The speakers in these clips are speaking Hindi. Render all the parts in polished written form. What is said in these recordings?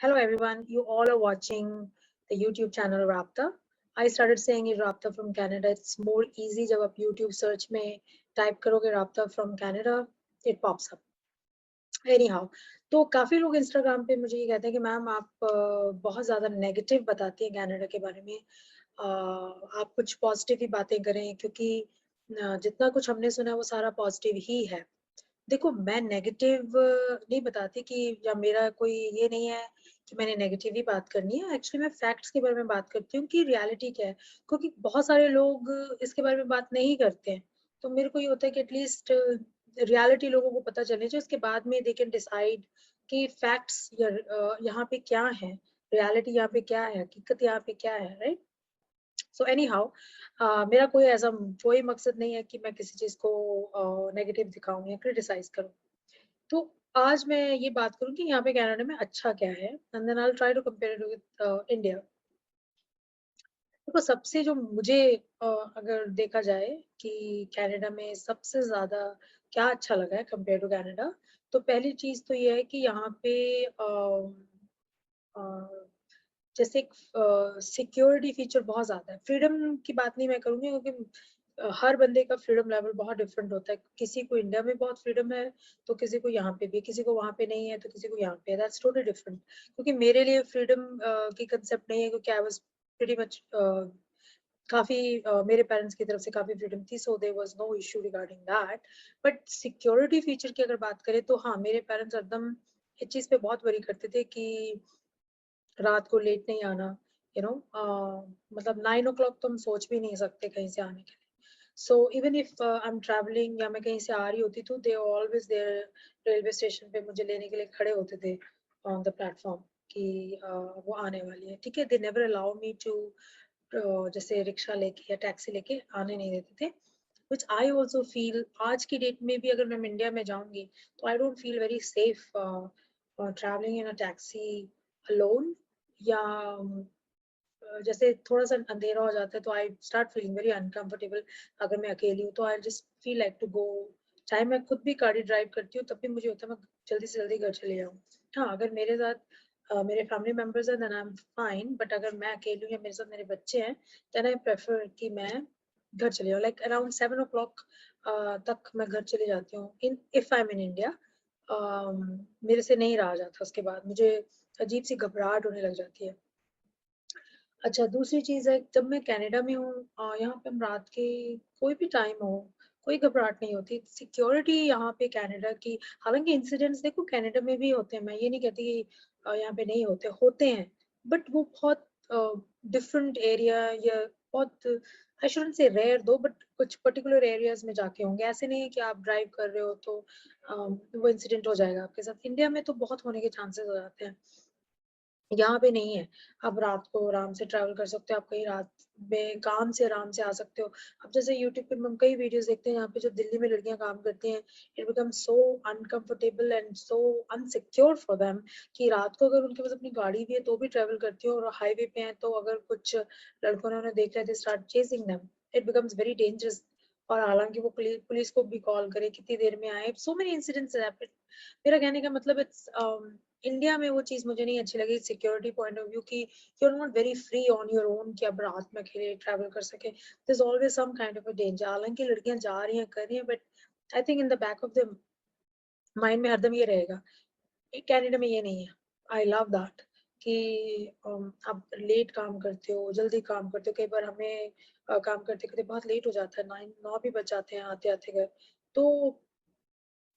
Hello everyone, you all are watching the YouTube channel Rapta. I started saying it Rapta from Canada. It's more easy जब आप YouTube search में type करोगे Rapta from Canada, it pops up. Anyhow, तो काफी लोग Instagram पे मुझे ये कहते हैं कि मैम आप बहुत ज्यादा नेगेटिव बताती हैं कनाडा के बारे में. आप कुछ पॉजिटिव ही बातें करें क्योंकि जितना कुछ हमने सुना वो सारा पॉजिटिव ही है. देखो मैं नेगेटिव नहीं बताती कि या मेरा कोई ये नहीं है कि मैंने नेगेटिव ही बात करनी है. एक्चुअली मैं फैक्ट्स के बारे में बात करती हूँ कि रियलिटी क्या है, क्योंकि बहुत सारे लोग इसके बारे में बात नहीं करते हैं. तो मेरे को ये होता है कि एटलीस्ट रियलिटी लोगों को पता चलनी चाहिए, उसके बाद में दे कैन डिसाइड कि फैक्ट्स यहाँ पे क्या है, रियलिटी यहाँ पे क्या है, हकीकत यहाँ पे क्या है, राइट. सो एनी हाउ, मेरा कोई ऐसा कोई मकसद नहीं है कि मैं किसी चीज को नेगेटिव दिखाऊं या क्रिटिसाइज करूं. तो आज मैं ये बात करूं कि यहाँ पे कनाडा में अच्छा क्या है, and then I will try to compare it with India. देखो सबसे जो मुझे अगर देखा जाए कि कनाडा में सबसे ज्यादा क्या अच्छा लगा है कंपेयर टू कनाडा, तो पहली चीज तो ये है कि यहाँ पे अ, जैसे एक सिक्योरिटी फीचर बहुत ज्यादा है. फ्रीडम की बात नहीं मैं करूंगी क्योंकि हर बंदे का फ्रीडम लेवल बहुत डिफरेंट होता है. किसी को इंडिया में बहुत फ्रीडम है तो किसी को यहाँ पे भी, किसी को वहां पे नहीं है तो किसी को यहाँ पे है. That's totally different. क्योंकि मेरे लिए फ्रीडम की कंसेप्ट नहीं है क्योंकि आई वाज प्रीटी मच काफी मेरे पेरेंट्स की तरफ से काफी फ्रीडम थी, so there was no issue regarding that. But security feature की अगर बात करें तो हाँ, मेरे पेरेंट्स एकदम इस चीज पे बहुत वरी करते थे कि रात को लेट नहीं आना. मतलब 9 o'clock तो हम सोच भी नहीं सकते कहीं से आने के लिए. So even if I am travelling या मैं कहीं से आ रही होती तो they always there railway station पे मुझे लेने के लिए खड़े होते थे ऑन द प्लेटफॉर्म कि वो आने वाली है. ठीक है, they never allow me to जैसे रिक्शा लेके या टैक्सी लेके आने नहीं देते थे. which I also feel आज की डेट में भी अगर मैं इंडिया में जाऊंगी तो I don't feel very safe traveling in a taxi alone. या जैसे थोड़ा सा अंधेरा हो जाता है तो I start feeling very uncomfortable. अगर मैं अकेली हूँ तो I just feel like to go. चाहे मैं खुद भी गाड़ी ड्राइव करती हूँ तब भी मुझे होता है मैं जल्दी से जल्दी घर चले जाऊँ. हाँ, अगर मेरे साथ मेरे फैमिली मेंबर्स हैं then I am fine, but अगर मैं अकेली हूँ या मेरे साथ मेरे बच्चे हैं देन आई प्रेफर कि मैं घर चले जाऊँ. लाइक अराउंड 7 o'clock तक मैं घर चले जाती हूँ in if I M in India. मेरे से नहीं रहा जाता, उसके बाद मुझे अजीब सी घबराहट होने लग जाती है. अच्छा, दूसरी चीज़ है जब मैं कनाडा में हूँ, यहाँ पे हम रात के कोई भी टाइम हो कोई घबराहट नहीं होती. सिक्योरिटी यहाँ पे कनाडा की, हालांकि इंसिडेंट्स देखो कनाडा में भी होते हैं, मैं ये नहीं कहती कि यहाँ पे नहीं होते, होते हैं. बट वो बहुत डिफरेंट एरिया या बहुत, आई शुडंट से रेयर दो, बट कुछ पर्टिकुलर एरियाज में जाके होंगे. ऐसे नहीं है कि आप ड्राइव कर रहे हो तो वो इंसिडेंट हो जाएगा आपके साथ. इंडिया में तो बहुत होने के चांसेस हो जाते हैं, यहाँ पे नहीं है. आप रात को आराम से ट्रैवल कर सकते हो, आप कहीं रात में काम से आराम से आ सकते हो. अब जैसे यूट्यूब पे हम कई वीडियोस देखते हैं यहाँ पे जो दिल्ली में लड़कियां काम करती हैं, it become so uncomfortable and so unsecure for them कि रात को अगर उनके पास अपनी गाड़ी भी है तो भी ट्रैवल करती है, और हाईवे पे है तो अगर कुछ लड़कों ने उन्हें देख लिया थे start chasing them, it becomes very dangerous. और हालांकि वो पुलिस को भी कॉल करे कितनी देर में आए, सो मेनी इंसिडेंट्स हैपेंड. मेरा कहने का मतलब इट्स इंडिया में वो चीज मुझे नहीं अच्छी लगी सिक्योरिटी पॉइंट ऑफ व्यू की you are not very free on your own कि आप रात में अकेले ट्रैवल कर सके. There is always some kind of a danger. हालांकि लड़कियां जा रही हैं कर रही हैं, but I think in the back of the mind में हरदम ये रहेगा. कनाडा में ये नहीं है. आई लव दैट कि आप लेट काम करते हो, जल्दी काम करते हो. कई बार हमें काम करते करते बहुत लेट हो जाता है, 9 भी बज जाते हैं आते आते घर. तो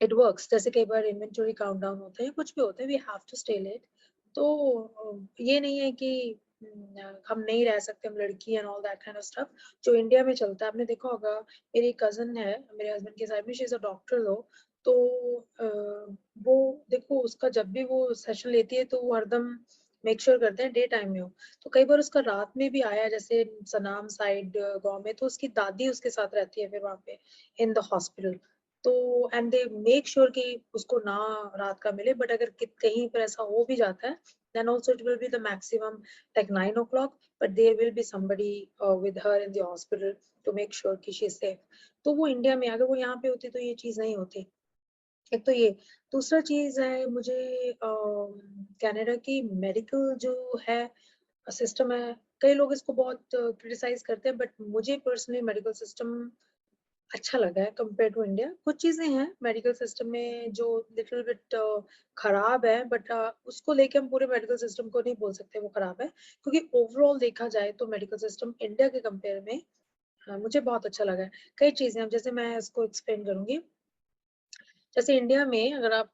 इट वर्क्स. जैसे कई बार इन्वेंटरी काउंटडाउन होता है, कुछ भी होता है, we have to stay late. तो ये नहीं है कि हम नहीं रह सकते, हम लड़की and all that kind of stuff जो इंडिया में चलता है. आपने देखा होगा मेरी कजन है मेरे हस्बैंड के साइड में, शी इज अ डॉक्टर लो. तो वो देखो उसका जब भी वो सेशन लेती है तो वो हरदम मेक श्योर करते हैं डे टाइम में हो. तो कई बार उसका रात में भी आया, जैसे सनाम साइड गांव में, तो उसकी दादी उसके साथ रहती है फिर वहां पे इन द हॉस्पिटल. तो एंड दे मेक श्योर कि उसको ना रात का मिले. बट अगर कहीं पर ऐसा हो भी जाता है then also it will be the maximum like 9 o'clock, but there will be somebody with her in the hospital to make sure कि she is safe. तो वो इंडिया में, अगर वो यहाँ पे होती तो ये चीज नहीं होती. एक तो ये, दूसरा चीज़ है मुझे कनाडा की मेडिकल जो है सिस्टम है, कई लोग इसको बहुत क्रिटिसाइज़ करते हैं, बट मुझे पर्सनली मेडिकल सिस्टम अच्छा लगा है कंपेयर टू इंडिया। कुछ चीज़ें हैं मेडिकल सिस्टम में जो लिटिल बिट खराब है, बट उसको लेके हम पूरे मेडिकल सिस्टम को नहीं बोल सकते वो खराब है, क्योंकि ओवरऑल देखा जाए तो मेडिकल सिस्टम इंडिया के कंपेयर में मुझे बहुत अच्छा लगा है। कई चीज़ें हैं, अब जैसे मैं इसको एक्सप्लेन करूँगी। जैसे इंडिया में अगर आप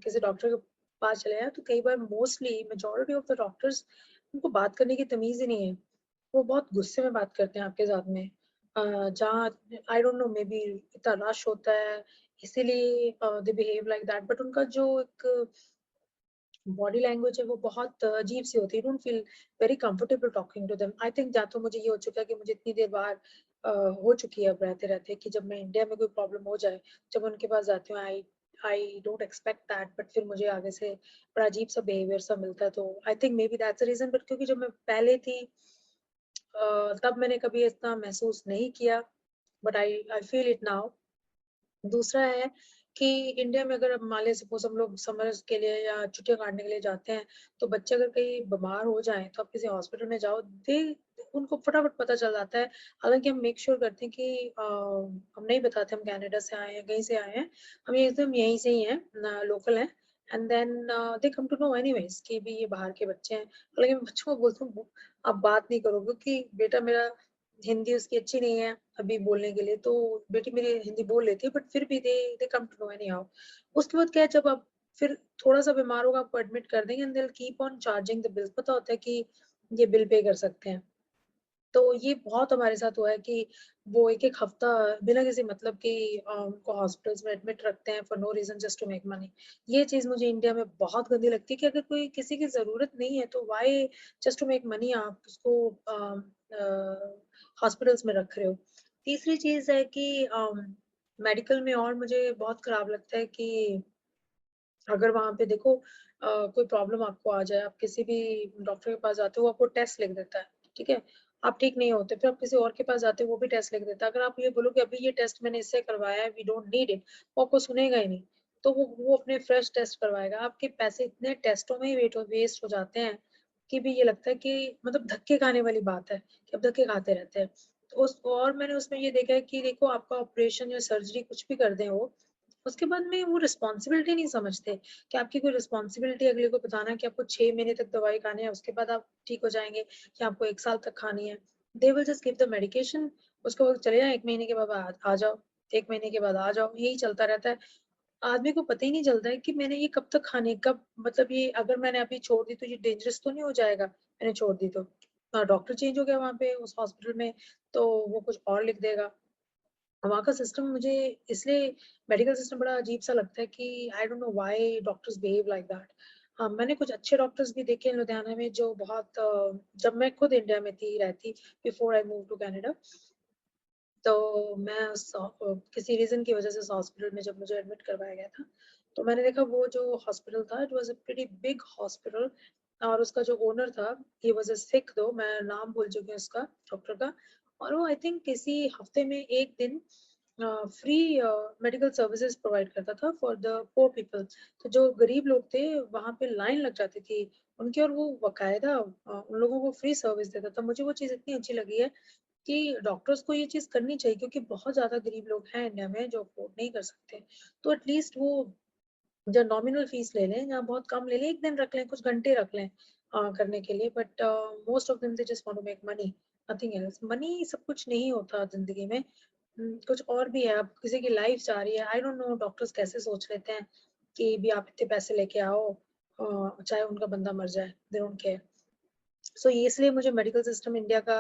किसी डॉक्टर के पास चले जाएँ, तो कई बार mostly majority of the doctors, उनको बात करने की तमीज़ ही नहीं है। वो बहुत गुस्से में बात करते हैं आपके साथ में। जहाँ I don't know, may be इतना रश होता है, इसीलिए they behave like that, but उनका जो एक बॉडी लैंग्वेज है वो बहुत अजीब सी होती है। Don't feel very comfortable talking to them. I think या तो मुझे ये हो चुका है कि मुझे इतनी देर बाहर हो चुकी है अब रहते रहते, कि जब मैं इंडिया में कोई प्रॉब्लम हो जाए, जब उनके पास जाती हूँ, I I don't expect that, but फिर मुझे आगे से बड़ा अजीब सा बिहेवियर सा मिलता है। तो I think maybe that's the reason, but क्योंकि जब मैं पहले थी तब मैंने कभी इतना महसूस नहीं किया, but I I feel it now. दूसरा है कि इंडिया में अगर अब मान लें सपोज हम लोग समर्स के लिए या छुट्टियां काटने के लिए जाते हैं, तो बच्चे अगर कहीं बीमार हो जाएं, तो आप किसी हॉस्पिटल में जाओ, दे उनको फटाफट पता चल जाता है। हालांकि हम मेक श्योर करते हैं कि हम नहीं बताते हम कनाडा से आए हैं, कहीं से आए हैं, हम एकदम यहीं से ही हैं, लोकल हैं। And then they come to know anyways कि भी ये बाहर के बच्चे हैं। हालांकि मैं बच्चों को बोलती हूँ आप बात नहीं करो, क्योंकि बेटा मेरा हिंदी उसकी अच्छी नहीं है अभी बोलने के लिए, तो बेटी मेरी हिंदी बोल लेती है, बट फिर भी they come to know anyhow. उसके बाद क्या है, जब आप फिर थोड़ा-सा बीमार होगा, आपको एडमिट कर देंगे, and they will keep on charging the bills. पता होता है कि ये बिल पे कर सकते हैं। तो ये बहुत हमारे साथ हुआ है कि वो 1-1 हफ्ता बिना किसी मतलब के उनको हॉस्पिटल्स में एडमिट रखते हैं for no reason, just to make money. ये चीज़ मुझे इंडिया में बहुत गंदी लगती है कि अगर कोई किसी की ज़रूरत नहीं है, तो why just to make money आप उसको हॉस्पिटल्स में रख रहे हो। तीसरी चीज़ है कि मेडिकल में और मुझे बहुत खराब लगता है कि अगर वहाँ पे देखो कोई प्रॉब्लम आपको आ जाए, आप किसी भी डॉक्टर के पास जाते हो, वो आपको टेस्ट लिख देता है, ठीक है? आप ठीक नहीं होते, फिर आप किसी और के पास जाते हो, वो भी टेस्ट लिख देता है। अगर आप ये बोलो कि अभी ये टेस्ट मैंने इससे करवाया है, वी डोंट नीड इट, वो आपको सुनेगा ही नहीं। तो वो अपने फ्रेश टेस्ट करवाएगा। आपके पैसे इतने टेस्टों में ही वेस्ट हो जाते हैं कि भी ये लगता है कि मतलब धक्के खाने वाली बात है, कि अब धक्के खाते रहते हैं। तो उस और मैंने उसमें ये देखा है कि देखो आपका ऑपरेशन या सर्जरी कुछ भी कर दें वो, उसके बाद में वो रिस्पॉन्सिबिलिटी नहीं समझते कि आपकी कोई रिस्पॉन्सिबिलिटी अगले को बताना है कि आपको 6 महीने तक दवाई खानी है, उसके बाद आप ठीक हो जाएँगे, या आपको 1 साल तक खानी है। They will just give the medication, उसके बाद चले जाएँ, 1 महीने के बाद आ जाओ, 1 महीने के बाद आ जाओ, यही चलता रहता है। आदमी को पता ही नहीं चलता है कि मैंने ये कब तक खानी है, कब मतलब ये अगर मैंने अभी छोड़ दी तो ये डेंजरस तो नहीं हो जाएगा, मैंने छोड़ दी तो। डॉक्टर चेंज हो गया वहाँ पे उस हॉस्पिटल में, तो वो कुछ और लिख देगा। वहाँ का सिस्टम मुझे इसलिए मेडिकल सिस्टम बड़ा अजीब-सा लगता है कि I don't know why doctors behave like that. हाँ, मैंने कुछ अच्छे डॉक्टर्स भी देखे हैं लुधियाना में जो बहुत जब मैं खुद इंडिया में थी रहती before I move to Canada, तो मैं किसी रीज़न की वज़ह से उस हॉस्पिटल में जब मुझे एडमिट करवाया गया था, तो मैंने देखा वो जो हॉस्पिटल था, it was a pretty big hospital, और उसका जो ओनर था, ही वाज़ अ सिक दो, मैं नाम भूल चुकी हूँ उसका डॉक्टर का, और वो आई थिंक किसी हफ्ते में 1 दिन फ्री मेडिकल सर्विसेज प्रोवाइड करता था फॉर द पुअर पीपल। तो जो गरीब लोग थे, वहाँ पे लाइन लग जाती थी उनकी, और वो बाकायदा उन लोगों को फ्री सर्विस देता था। मुझे वो चीज़ इतनी अच्छी लगी है कि डॉक्टर्स को ये चीज़ करनी चाहिए, क्योंकि बहुत ज़्यादा गरीब लोग हैं इंडिया में जो अफ़ोर्ड नहीं कर सकते। तो एटलीस्ट वो जो नॉमिनल फीस ले लें या बहुत कम ले लें, 1 दिन रख लें, कुछ घंटे रख लें करने के लिए, but most of them they just want to make money, nothing else. Money सब कुछ नहीं होता ज़िंदगी में। कुछ और भी है, अब किसी की लाइफ जा रही है, आई डोंट नो डॉक्टर्स कैसे सोच लेते हैं कि भी आप इतने पैसे लेके आओ, चाहे उनका बंदा मर जाए, दे डोंट केयर। सो ये इसलिए मुझे मेडिकल सिस्टम इंडिया का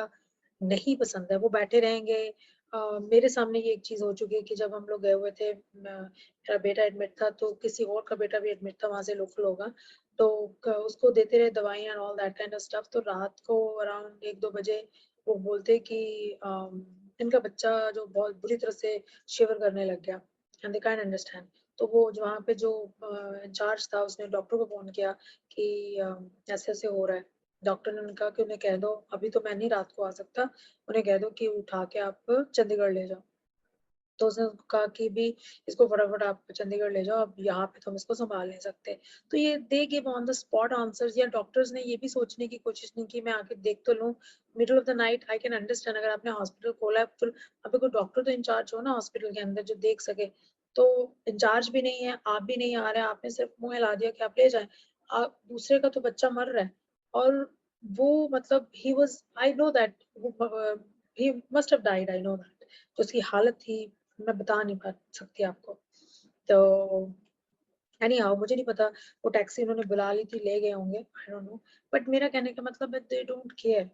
नहीं पसंद है। वो बैठे रहेंगे। मेरे सामने ये एक चीज़ हो चुकी है कि जब हम लोग गए हुए थे, मेरा बेटा एडमिट था, तो किसी और का बेटा भी एडमिट था, वहाँ से लोकल होगा। तो उसको देते रहे दवाइयाँ and all that kind of stuff. तो रात को अराउंड 1-2 बजे वो बोलते कि इनका बच्चा जो बहुत बुरी तरह से शिवर करने लग गया, एंड दे कांट अंडरस्टैंड। तो वो जो वहाँ पे जो इंचार्ज था, उसने डॉक्टर को फ़ोन किया कि ऐसे-ऐसे हो रहा है। डॉक्टर ने उन्हें कहा कि उन्हें कह दो, अभी तो मैं नहीं रात को आ सकता, उन्हें कह दो कि उठा के आप चंडीगढ़ ले जाओ। तो उसने उसको कहा कि भी इसको फटाफट आप चंडीगढ़ ले जाओ, अब यहाँ पे तो हम इसको सँभाल नहीं सकते। तो ये they give on the spot answers, या डॉक्टर्स ने ये भी सोचने की कोशिश नहीं की मैं आके देख तो लूँ, middle of the night I can understand अगर आपने हॉस्पिटल खोला है, फिर वहाँ पे कोई डॉक्टर तो इंचार्ज हो ना हॉस्पिटल के अंदर जो देख सके। तो इंचार्ज भी नहीं है, आप भी नहीं आ रहे हैं, आपने सिर्फ मुँह हिला दिया कि आप ले जाएँ। दूसरे का तो बच्चा मर रहा है और वो मतलब he was I know that he must have died, I know that. जो उसकी हालत थी मैं बता नहीं पा सकती आपको। तो एनी हाउ मुझे नहीं पता वो टैक्सी उन्होंने बुला ली थी, ले गए होंगे, आई डोंट नो। बट मेरा कहने का मतलब है दे डोंट केयर।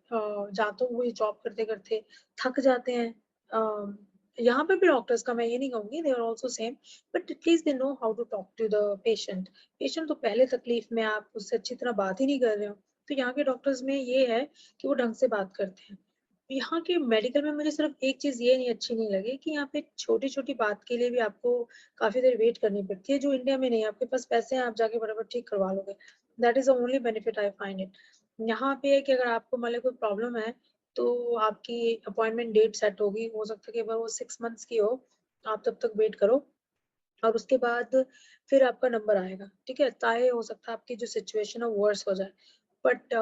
या तो वो ये जॉब करते-करते थक जाते हैं। अ, यहाँ पे भी डॉक्टर्स का मैं ये नहीं कहूँगी, they are also same, but at least they know how to talk to the patient. Patient तो पहले तकलीफ में आप उससे अच्छी तरह बात ही नहीं कर रहे हो। तो यहाँ के डॉक्टर्स में ये है कि वो ढंग से बात करते हैं। यहाँ के मेडिकल में मुझे सिर्फ एक चीज़ ये नहीं अच्छी नहीं लगी कि यहाँ पे छोटी-छोटी बात के लिए भी आपको काफ़ी देर वेट करनी पड़ती है, जो इंडिया में नहीं है। आपके पास पैसे हैं, आप जाके फटाफट ठीक करवा लोगे। That is the only benefit I find it. यहाँ पे है कि अगर आपको मान लो कोई प्रॉब्लम है, तो आपकी अपॉइंटमेंट डेट सेट होगी, हो सकता है कि वो 6 मंथ्स की हो, आप तब तक वेट करो और उसके बाद फिर आपका नंबर आएगा, ठीक है? ताए हो सकता है आपकी जो सिचुएशन है वो वर्स हो जाए। बट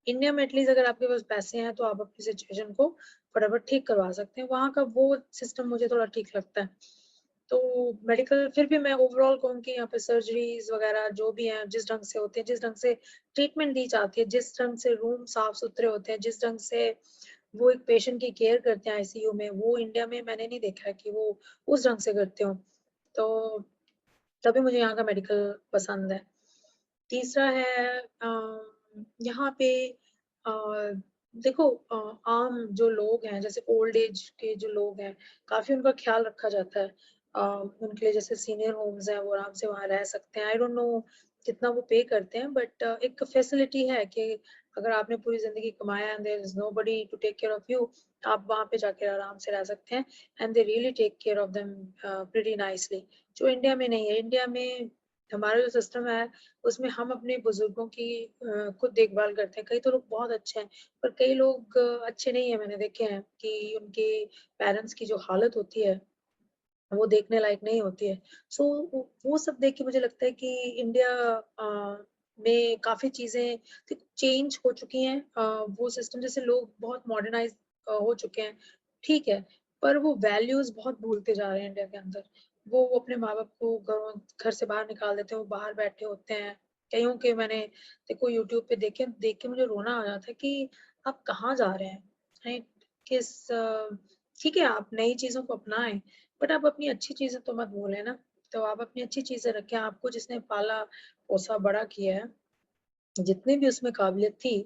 इंडिया में एटलीस्ट अगर आपके पास पैसे हैं तो आप अपनी सिचुएशन को फटाफट ठीक करवा सकते हैं। वहाँ का वो सिस्टम मुझे थोड़ा ठीक लगता है। तो मेडिकल फिर भी मैं ओवरऑल कहूँ कि यहाँ पे सर्जरीज़ वगैरह जो भी हैं, जिस ढंग से होते हैं, जिस ढंग से ट्रीटमेंट दी जाती है, जिस ढंग से रूम साफ-सुथरे होते हैं, जिस ढंग से वो एक पेशेंट की केयर करते हैं आईसीयू में, वो इंडिया में मैंने नहीं देखा है कि वो उस ढंग से करते हों। तो तभी मुझे यहाँ का मेडिकल पसंद है। तीसरा है यहाँ पे अ, देखो आम जो लोग हैं जैसे ओल्ड एज के जो लोग हैं, काफ़ी उनका ख़्याल रखा जाता है। उनके लिए जैसे सीनियर होम्स हैं, वो आराम से वहाँ रह सकते हैं। आई डोंट नो कितना वो पे करते हैं बट एक फैसिलिटी है कि अगर आपने पूरी ज़िंदगी कमाया and there is nobody to take care of you, आप वहाँ पे जाके आराम से रह सकते हैं and they really take care of them pretty nicely, जो इंडिया में नहीं है। इंडिया में हमारा जो सिस्टम है उसमें हम अपने बुजुर्गों की खुद देखभाल करते हैं। कई तो लोग बहुत अच्छे हैं, पर कई लोग अच्छे नहीं हैं मैंने देखे हैं कि उनके पेरेंट्स की जो हालत होती है, वो देखने लायक नहीं होती है। सो वो सब देख के मुझे लगता है कि इंडिया में काफ़ी चीज़ें चेंज हो चुकी हैं। वो सिस्टम जैसे लोग बहुत मॉडर्नाइज़ हो चुके हैं, ठीक है, पर वो वैल्यूज़ बहुत भूलते जा रहे हैं इंडिया के अंदर। वो अपने माँ-बाप को घर से बाहर निकाल देते हैं, वो बाहर बैठे होते हैं। कईयों के मैंने देखो यूट्यूब पे देखे, देख के मुझे रोना आ जाता है कि आप कहाँ जा रहे हैं? राइट? ठीक है, आप नई चीज़ों को अपनाएँ, बट आप अपनी अच्छी चीज़ें तो मत भूलें ना। तो आप अपनी अच्छी चीज़ें रखें, आपको जिसने पाला-पोसा बड़ा किया है, जितनी भी उसमें काबिलियत थी,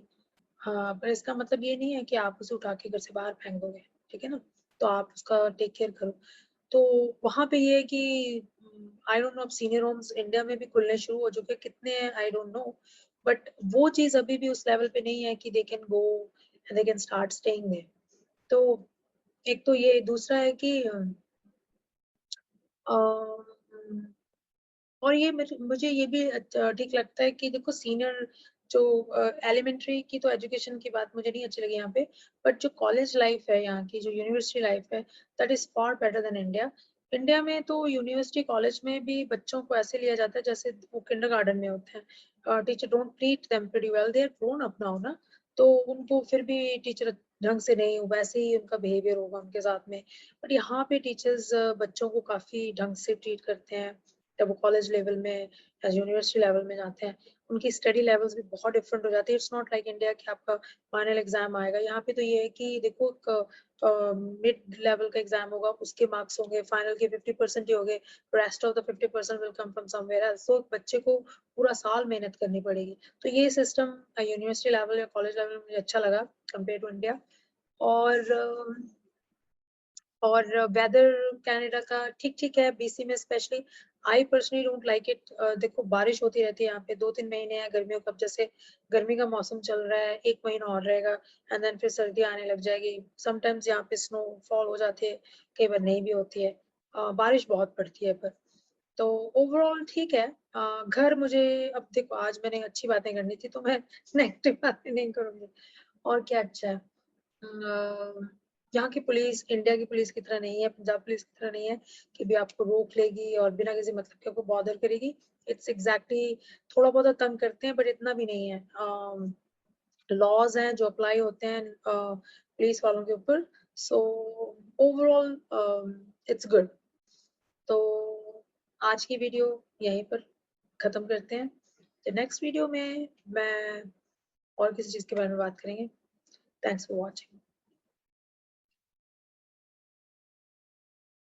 हाँ, पर इसका मतलब ये नहीं है कि आप उसे उठा के घर से बाहर फेंक दोगे, ठीक है ना? तो आप उसका टेक केयर करो। तो वहाँ पे ये है कि आई डोंट नो अब सीनियर होम्स इंडिया में भी खुलने शुरू हो चुके हैं, कितने हैं आई डोंट नो, बट वो चीज़ अभी भी उस लेवल पे नहीं है कि they can go and they can start staying there. तो एक तो ये, दूसरा है कि अ, और ये मुझे ये भी ठीक लगता है कि देखो सीनियर जो एलिमेंट्री की तो एजुकेशन की बात मुझे नहीं अच्छी लगी यहाँ पे, बट जो कॉलेज लाइफ है यहाँ की, जो यूनिवर्सिटी लाइफ है, that is far better than India. India में तो यूनिवर्सिटी कॉलेज में भी बच्चों को ऐसे लिया जाता है जैसे वो किंडरगार्टन में होते हैं। Teacher don't treat them pretty well, they are grown up now ना, तो उनको फिर भी टीचर ढंग से नहीं, वैसे ही उनका बिहेवियर होगा उनके साथ में। बट यहाँ पे टीचर्स बच्चों को काफ़ी ढंग से ट्रीट करते हैं। जब वो कॉलेज लेवल में या यूनिवर्सिटी लेवल में जाते हैं, उनकी स्टडी लेवल्स भी बहुत डिफरेंट हो जाती है। इट्स नॉट लाइक इंडिया कि आपका फाइनल एग्ज़ाम आएगा। यहाँ पे तो ये है कि देखो मिड लेवल का एग्ज़ाम होगा, उसके मार्क्स होंगे, फाइनल के 50% ही होंगे, rest of the 50% will come from somewhere else. So बच्चे को पूरा साल मेहनत करनी पड़ेगी। तो ये सिस्टम यूनिवर्सिटी लेवल या कॉलेज लेवल में मुझे अच्छा लगा कंपेयर टू इंडिया। और और वेदर कनाडा का ठीक-ठीक है, बीसी में specially I personally don't like it. देखो बारिश होती रहती है यहाँ पे 2-3 महीने हैं गर्मियों का, अब जैसे गर्मी का मौसम चल रहा है, 1 महीना और रहेगा एंड देन फिर सर्दी आने लग जाएगी। समटाइम्स यहाँ पे स्नोफॉल हो जाती है, कई बार नहीं भी होती है। बारिश बहुत पड़ती है पर। तो ओवरऑल ठीक है। घर मुझे, अब देखो आज मैंने अच्छी बातें करनी थी तो मैं नेगेटिव बातें नहीं करूँगी। और क्या अच्छा है? यहाँ की पुलिस इंडिया की पुलिस की तरह नहीं है, पंजाब पुलिस की तरह नहीं है कि भी आपको रोक लेगी और बिना किसी मतलब के आपको बॉदर करेगी। इट्स एग्जैक्टली थोड़ा बहुत तंग करते हैं बट इतना भी नहीं है। लॉज हैं जो अप्लाई होते हैं पुलिस वालों के ऊपर। So overall it's good. तो आज की वीडियो यहीं पर खत्म करते हैं। तो नेक्स्ट वीडियो में मैं और किसी चीज़ के बारे में बात करेंगे। Thanks for watching.